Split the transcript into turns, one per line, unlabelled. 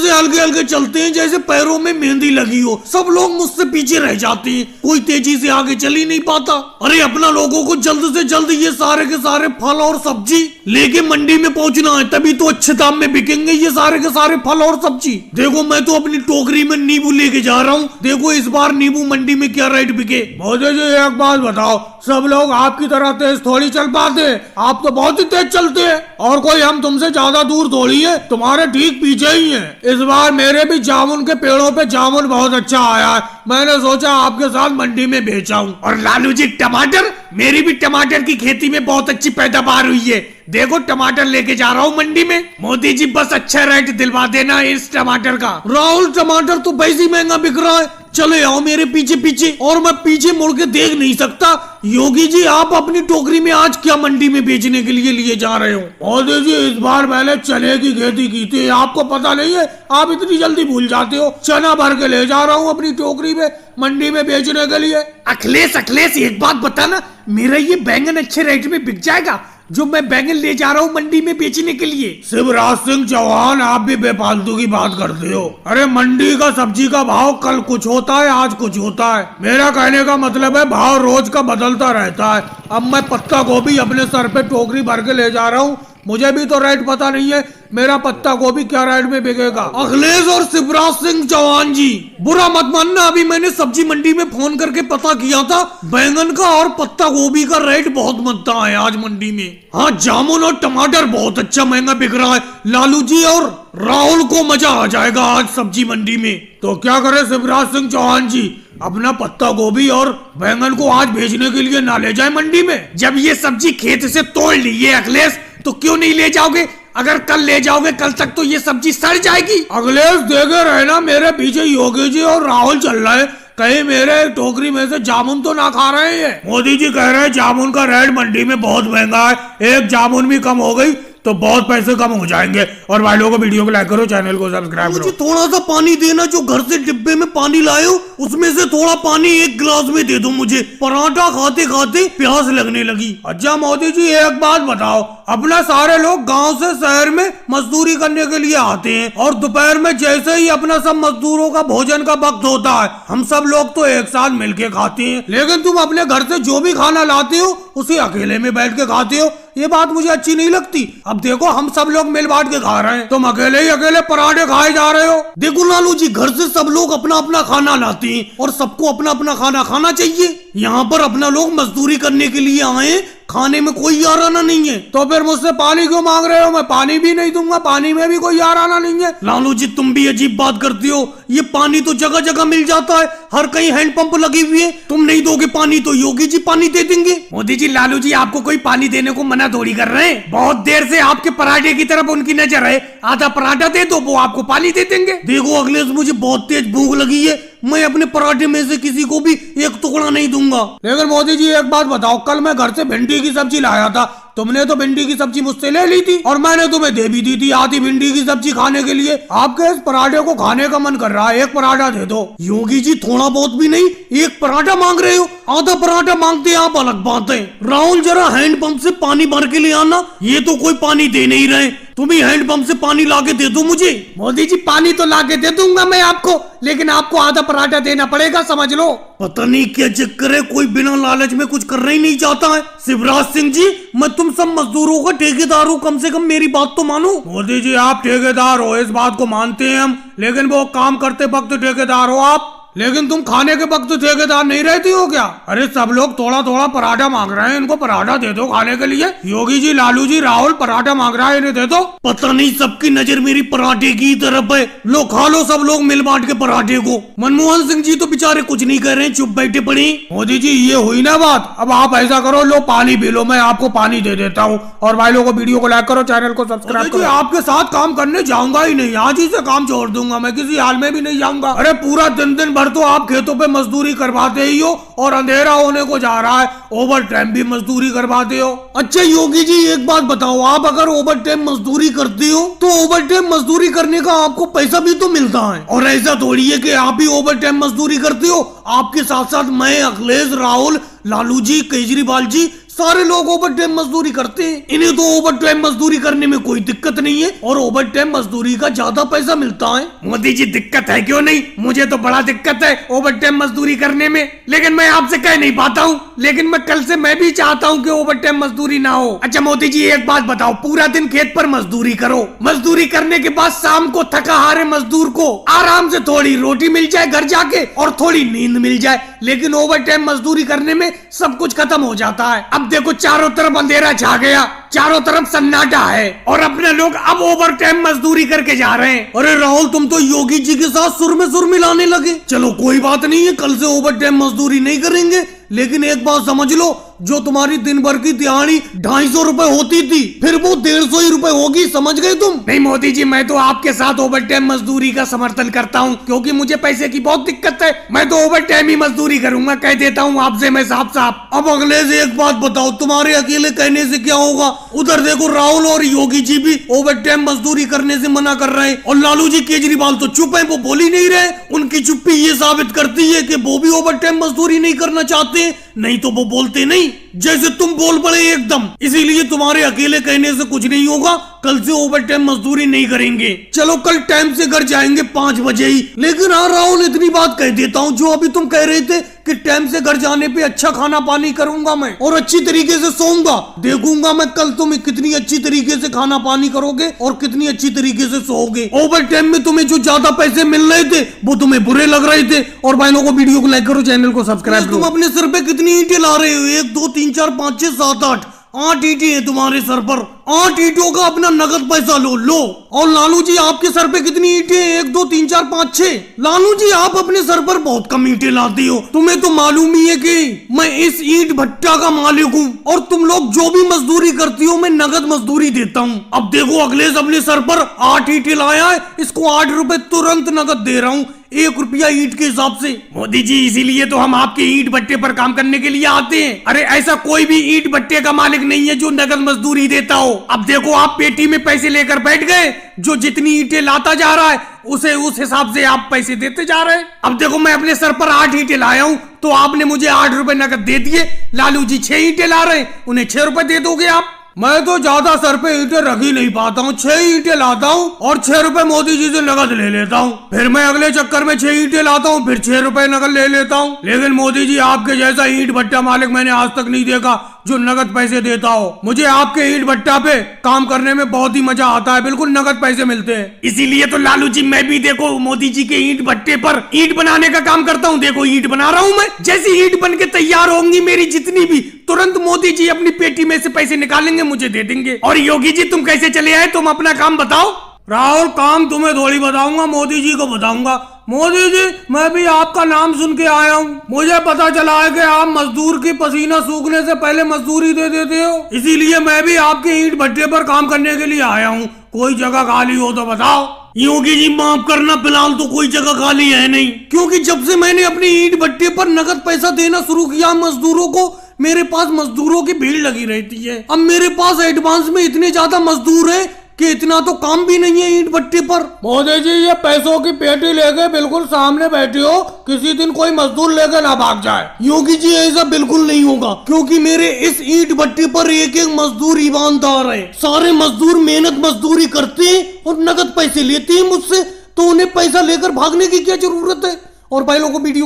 ऐसे हल्के हल्के चलते हैं जैसे पैरों में मेहंदी लगी हो। सब लोग मुझसे पीछे रह जाते हैं, कोई तेजी से आगे चल ही नहीं पाता। अरे अपना लोगों को जल्द से जल्द ये सारे के सारे फल और सब्जी लेके मंडी में पहुंचना है, तभी तो अच्छे दाम में बिकेंगे ये सारे के सारे फल और सब्जी। देखो मैं तो अपनी टोकरी में नींबू लेके जा रहा हूँ, देखो इस बार नींबू मंडी में क्या रेट बिके। मोदी जी एक बात बताओ, सब लोग आपकी तरह तेज थोड़ी चल पाते, आप तो बहुत ही तेज चलते हैं और कोई हम तुमसे ज्यादा दूर थोड़ी है, तुम्हारे ठीक पीछे ही है। इस बार मेरे भी जामुन के पेड़ों पे जामुन बहुत अच्छा आया है, मैंने सोचा आपके साथ मंडी में बेचाऊं। और लालू जी टमाटर, मेरी भी टमाटर की खेती में बहुत अच्छी पैदावार हुई है, देखो टमाटर लेके जा रहा हूँ मंडी में। मोदी जी बस अच्छा रेट दिलवा देना इस टमाटर का। राहुल टमाटर तो वैसे महंगा बिक रहा है, चले आओ मेरे पीछे पीछे, और मैं पीछे मुड़ के देख नहीं सकता। योगी जी आप अपनी टोकरी में आज क्या मंडी में बेचने के लिए जा रहे हो? मोदी जी इस बार मैंने चने की खेती की थी, आपको पता नहीं है, आप इतनी जल्दी भूल जाते हो। चना भर के ले जा रहा हूँ अपनी टोकरी में मंडी में बेचने के लिए। अखिलेश एक बात बताना, मेरा ये बैंगन अच्छे रेट में बिक जाएगा जो मैं बैंगन ले जा रहा हूँ मंडी में बेचने के लिए? शिवराज सिंह चौहान आप भी बेफालतू की बात करते हो। अरे मंडी का सब्जी का भाव कल कुछ होता है, आज कुछ होता है। मेरा कहने का मतलब है भाव रोज का बदलता रहता है। अब मैं पत्ता गोभी अपने सर पे टोकरी भर के ले जा रहा हूँ, मुझे भी तो रेट पता नहीं है मेरा पत्ता गोभी क्या रेट में बिकेगा। अखिलेश और शिवराज सिंह चौहान जी बुरा मत मानना, अभी मैंने सब्जी मंडी में फोन करके पता किया था, बैंगन का और पत्ता गोभी का रेट बहुत महंगा है आज मंडी में। हाँ जामुन और टमाटर बहुत अच्छा महंगा बिक रहा है। लालू जी और राहुल को मजा आ जाएगा आज सब्जी मंडी में। तो क्या करे शिवराज सिंह चौहान जी, अपना पत्ता गोभी और बैंगन को आज भेजने के लिए ना ले जाए मंडी में? जब ये सब्जी खेत से तोड़ ली है अखिलेश, तो क्यों नहीं ले जाओगे? अगर कल ले जाओगे कल तक तो ये सब्जी सड़ जाएगी। अखिलेश देखे रहना, मेरे पीछे योगी जी और राहुल चल रहे हैं, कहीं मेरे टोकरी में से जामुन तो ना खा रहे हैं। मोदी जी कह रहे हैं जामुन का रेट मंडी में बहुत महंगा है, एक जामुन भी कम हो गई तो बहुत पैसे कम हो जाएंगे। और भाई लोगों को वीडियो को लाइक करो, चैनल को सब्सक्राइब करो। थोड़ा सा पानी देना, जो घर से डिब्बे में पानी लाए हो उसमें से थोड़ा पानी एक गिलास में दे दो मुझे, पराठा खाते खाते प्यास लगने लगी। अच्छा मोदी जी एक बात बताओ, अपना सारे लोग गांव से शहर में मजदूरी करने के लिए आते हैं और दोपहर में जैसे ही अपना सब मजदूरों का भोजन का वक्त होता है हम सब लोग तो एक साथ मिलके खाते हैं, लेकिन तुम अपने घर से जो भी खाना लाते हो उसे अकेले में बैठ के खाते हो, ये बात मुझे अच्छी नहीं लगती। अब देखो हम सब लोग मिल बांट के खा रहे हैं, तुम अकेले ही अकेले पराठे खाए जा रहे हो। देखो लालू जी घर से सब लोग अपना अपना खाना लाते हैं और सबको अपना अपना खाना खाना चाहिए। यहाँ पर अपना लोग मजदूरी करने के लिए आए, खाने में कोई याराना नहीं है, तो फिर मुझसे पानी क्यों मांग रहे हो? मैं पानी भी नहीं दूंगा, पानी में भी कोई याराना नहीं है। लालू जी तुम भी अजीब बात करती हो, ये पानी तो जगह जगह मिल जाता है, हर कहीं हैंडपंप लगी हुई है, तुम नहीं दोगे पानी तो योगी जी पानी दे देंगे। मोदी जी लालू जी आपको कोई पानी देने को मना थोड़ी कर रहे हैं, बहुत देर से आपके पराठे की तरफ उनकी नजर है, आधा पराठा दे दो वो आपको पानी दे देंगे। देखो अखिलेश मुझे बहुत तेज भूख लगी है, मैं अपने पराठे में से किसी को भी एक टुकड़ा नहीं दूंगा। लेकिन मोदी जी एक बात बताओ, कल मैं घर से भिंडी की सब्जी लाया था, तुमने तो भिंडी की सब्जी मुझसे ले ली थी और मैंने तुम्हें दे भी दी थी आधी भिंडी की सब्जी खाने के लिए। आपके इस पराठे को खाने का मन कर रहा है, एक पराठा दे दो। योगी जी थोड़ा बहुत भी नहीं, एक पराठा मांग रहे हो, आधा पराठा मांगते हैं आप, अलग बात है। राहुल जरा हैंडपंप से पानी भर के ले आना, ये तो कोई पानी दे नहीं रहे, तुम ही हैंडपंप से पानी लाके दे दो मुझे। मोदी जी पानी तो लाके दे दूंगा मैं आपको, लेकिन आपको आधा पराठा देना पड़ेगा, समझ लो। पता नहीं क्या चक्कर है, कोई बिना लालच में कुछ करना ही नहीं चाहता है। शिवराज सिंह जी मैं तुम सब मजदूरों का ठेकेदार हूँ, कम से कम मेरी बात तो मानो। मोदी जी आप ठेकेदार हो, इस बात को मानते हैं हम, लेकिन वो काम करते वक्त ठेकेदार हो आप, लेकिन तुम खाने के वक्त ठेकेदार नहीं रहती हो क्या? अरे सब लोग थोड़ा थोड़ा पराठा मांग रहे हैं, इनको पराठा दे दो खाने के लिए। योगी जी लालू जी राहुल पराठा मांग रहा है, इन्हें दे दो। पता नहीं सबकी नजर मेरी पराठे की तरफ है, लो खा लो सब लोग मिल बांट के पराठे को। मनमोहन सिंह जी तो बेचारे कुछ नहीं कर रहे हैं, चुप बैठे पड़े। मोदी जी ये हुई ना बात, अब आप ऐसा करो, लो पानी पी लो, मैं आपको पानी दे देता हूँ। और भाई लोगों को वीडियो को लाइक करो, चैनल को सब्सक्राइब करो। आपके साथ काम करने जाऊंगा ही नहीं, आज ही से काम छोड़ दूंगा, मैं किसी हाल में भी नहीं जाऊंगा। अरे पूरा दिन दिन भर तो आप खेतों पे मजदूरी करवाते ही हो और अंधेरा होने को जा रहा है, ओवर टाइम भी मजदूरी करवाते हो। अच्छा योगी जी एक बात बताओ, आप अगर ओवर टाइम मजदूरी करते हो तो ओवर टाइम मजदूरी करने का आपको पैसा भी तो मिलता है, और ऐसा थोड़ी है कि आप ही ओवर टाइम मजदूरी करते हो, आपके साथ साथ मैं, अखिलेश, राहुल, लालू जी, केजरीवाल जी सारे लोग ओवर टाइम मजदूरी करते हैं, इन्हें तो ओवर टाइम मजदूरी करने में कोई दिक्कत नहीं है और ओवर टाइम मजदूरी का ज्यादा पैसा मिलता है। मोदी जी दिक्कत है क्यों नहीं, मुझे तो बड़ा दिक्कत है ओवर टाइम मजदूरी करने में, लेकिन मैं आपसे कह नहीं पाता हूँ। लेकिन मैं कल से मैं भी चाहता हूँ कि ओवर टाइम मजदूरी ना हो। अच्छा मोदी जी एक बात बताओ, पूरा दिन खेत पर मजदूरी करो, मजदूरी करने के बाद शाम को थका हारे मजदूर को आराम से थोड़ी रोटी मिल जाए घर जाके और थोड़ी नींद मिल जाए, लेकिन ओवर टाइम मजदूरी करने में सब कुछ खत्म हो जाता है। अब देखो चारों तरफ अंधेरा छा गया, चारों तरफ सन्नाटा है और अपने लोग अब ओवर टाइम मजदूरी करके जा रहे हैं। अरे राहुल तुम तो योगी जी के साथ सुर में सुर मिलाने लगे। चलो कोई बात नहीं है, कल से ओवर टाइम मजदूरी नहीं करेंगे, लेकिन एक बात समझ लो, जो तुम्हारी दिन भर की दिहाड़ी 250 रुपए होती थी, फिर वो 150 ही रुपए होगी, समझ गए तुम? नहीं मोदी जी, मैं तो आपके साथ ओवर टाइम मजदूरी का समर्थन करता हूँ, क्योंकि मुझे पैसे की बहुत दिक्कत है। मैं तो ओवर टाइम ही मजदूरी करूंगा, कह देता हूँ आपसे मैं साफ साफ। अब अगले से एक बात बताओ, तुम्हारे अकेले कहने से क्या होगा? उधर देखो राहुल और योगी जी भी ओवर टाइम मजदूरी करने से मना कर रहे हैं और लालू जी केजरीवाल तो चुप है, वो बोल ही नहीं रहे। उनकी चुप्पी ये साबित करती है कि वो भी ओवर टाइम मजदूरी नहीं करना चाहते, नहीं तो वो बोलते नहीं, जैसे तुम बोल पड़े एकदम। इसीलिए तुम्हारे अकेले कहने से कुछ नहीं होगा, कल से ओवर टाइम मजदूरी नहीं करेंगे। चलो कल टाइम से घर जाएंगे 5 बजे ही। लेकिन हाँ राहुल, इतनी बात कह देता हूँ, जो अभी तुम कह रहे थे कि टाइम से घर जाने पे अच्छा खाना पानी करूंगा मैं और अच्छी तरीके से सोऊंगा, देखूंगा मैं कल तुम कितनी अच्छी तरीके से खाना पानी करोगे और कितनी अच्छी तरीके से सोओगे। ओवर टाइम में तुम्हें जो ज्यादा पैसे मिल रहे थे वो तुम्हें बुरे लग रहे थे। और भाइयों को वीडियो को लाइक करो, चैनल को सब्सक्राइब करो। तुम अपने सर पे कितनी ईंटें ला रहे हो? 1 2 3 4 5 6 7 8 ईंटें हैं तुम्हारे सर पर। 8 ईंटों का अपना नगद पैसा लो। और लालू जी आपके सर पे कितनी ईंटें? 1 2 3 4 5 6। लालू जी आप अपने सर पर बहुत कम ईंटें लाती हो, तुम्हें तो मालूम ही है कि मैं इस ईंट भट्टा का मालिक हूँ और तुम लोग जो भी मजदूरी करती हो मैं नगद मजदूरी देता हूँ। अब देखो अखिलेश अपने सर पर 8 ईंटें लाया है, इसको 8 रुपए तुरंत नगद दे रहा हूँ, 1 रुपया ईंट के हिसाब से। मोदी जी इसीलिए तो हम आपके ईंट भट्टे पर काम करने के लिए आते हैं। अरे ऐसा कोई भी ईंट भट्टे का मालिक नहीं है जो नगद मजदूरी देता हो। अब देखो आप पेटी में पैसे लेकर बैठ गए, जो जितनी ईंटें लाता जा रहा है उसे उस हिसाब से आप पैसे देते जा रहे हैं। अब देखो मैं अपने सर पर 8 ईंटें लाया हूँ तो आपने मुझे 8 रुपए नगद दे दिए। लालू जी 6 ईंटें ला रहे हैं, उन्हें 6 रुपए दे दोगे आप? मैं तो ज्यादा सर पे ईंटें रख ही नहीं पाता हूँ, 6 ईंटें लाता हूँ और 6 रुपए मोदी जी से नगद ले लेता हूँ। फिर मैं अगले चक्कर में 6 ईंटें लाता हूँ, फिर 6 रुपए नगद ले लेता हूँ। लेकिन मोदी जी आपके जैसा ईंट भट्टा मालिक मैंने आज तक नहीं देखा जो नगद पैसे देता हो। मुझे आपके ईंट भट्टा पे काम करने में बहुत ही मजा आता है, बिल्कुल नगद पैसे मिलते हैं। इसीलिए तो लालू जी मैं भी देखो मोदी जी के ईंट भट्टे पर ईंट बनाने का काम करता हूँ। देखो ईंट बना रहा हूँ मैं, जैसी ईंट बन के तैयार होंगी मेरी जितनी भी, तुरंत मोदी जी अपनी पेटी में से पैसे निकालेंगे, मुझे दे देंगे। और योगी जी तुम कैसे चले आए, तुम अपना काम बताओ। राहुल काम तुम्हें थोड़ी बताऊंगा, मोदी जी को बताऊंगा। मोदी जी मैं भी आपका नाम सुन के आया हूँ, मुझे पता चला है कि आप मजदूर की पसीना सूखने से पहले मजदूरी दे देते हो, इसीलिए मैं भी आपके ईंट भट्टे पर काम करने के लिए आया हूँ। कोई जगह खाली हो तो बताओ। योगी जी माफ करना, फिलहाल तो कोई जगह खाली है नहीं, क्योंकि जब से मैंने अपने ईंट भट्टे पर नगद पैसा देना शुरू किया मजदूरों को, मेरे पास मजदूरों की भीड़ लगी रहती है। अब मेरे पास एडवांस में इतने ज्यादा मजदूर हैं कि इतना तो काम भी नहीं है ईंट भट्टे पर। मोदी जी ये पैसों की पेटी लेके बिल्कुल सामने बैठे हो, किसी दिन कोई मजदूर लेकर ना भाग जाए। योगी जी ऐसा बिल्कुल नहीं होगा, क्योंकि मेरे इस ईंट भट्टे पर एक एक मजदूर ईमानदार है। सारे मजदूर मेहनत मजदूरी करते हैं और नगद पैसे लेते हैं मुझसे, तो उन्हें पैसा लेकर भागने की क्या जरूरत है। और भाई लोगों को वीडियो